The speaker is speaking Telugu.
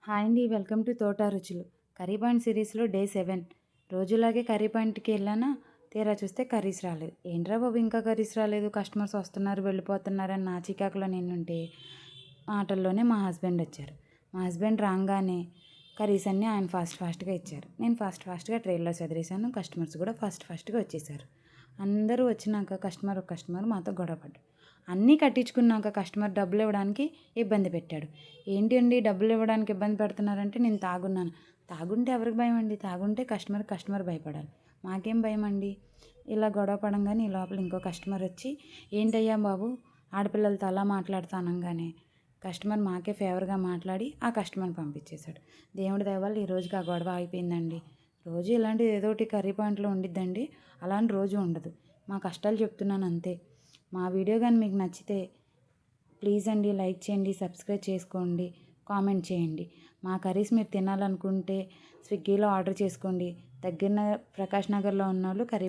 హాయ్ అండి, వెల్కమ్ టు తోట రుచులు. కర్రీ పాయింట్ సిరీస్లో డే 7. రోజులాగే కర్రీ పాయింట్కి వెళ్ళానా, తీరా చూస్తే కర్రీస్ రాలేదు. ఏంట్రా బాబు ఇంకా కర్రీస్ రాలేదు, కస్టమర్స్ వస్తున్నారు వెళ్ళిపోతున్నారని నా చికాకులో నేనుంటే ఆటల్లోనే మా హస్బెండ్ వచ్చారు. మా హస్బెండ్ రాగానే కర్రీస్ అన్నీ ఆయన ఫాస్ట్గా ఇచ్చారు. నేను ఫాస్ట్గా ట్రైల్లో చదివేశాను. కస్టమర్స్ కూడా ఫాస్ట్గా వచ్చేసారు. అందరూ వచ్చినాక కస్టమర్ మాతో గొడవపడ్డాడు. అన్నీ కట్టించుకున్నాక కస్టమర్ డబ్బులు ఇవ్వడానికి ఇబ్బంది పెట్టాడు. ఏంటి అండి డబ్బులు ఇవ్వడానికి ఇబ్బంది పెడుతున్నారంటే, నేను తాగున్నాను. తాగుంటే ఎవరికి భయం అండి? తాగుంటే కస్టమర్ భయపడాలి. మాకేం భయం అండి? ఇలా గొడవ పడంగానే ఈ లోపల ఇంకో కస్టమర్ వచ్చి, ఏంటయ్యా బాబు ఆడపిల్లలతో అలా మాట్లాడుతానంగానే కస్టమర్ మాకే ఫేవర్గా మాట్లాడి ఆ కస్టమర్ని పంపించేశాడు. దేవుడి దయ వల్ల ఈ రోజుకి ఆ గొడవ అయిపోయిందండి. రోజు ఇలాంటిది ఏదో ఒకటి కర్రీ పాయింట్లో ఉండిద్దండి, అలాంటి రోజు ఉండదు. మా కష్టాలు చెప్తున్నాను అంతే. మా వీడియో కానీ మీకు నచ్చితే ప్లీజ్ అండి లైక్ చేయండి, సబ్స్క్రైబ్ చేసుకోండి, కామెంట్ చేయండి. మా కర్రీస్ మీరు తినాలనుకుంటే స్విగ్గీలో ఆర్డర్ చేసుకోండి. దగ్గర ప్రకాష్ నగర్లో ఉన్న వాళ్ళు కర్రీ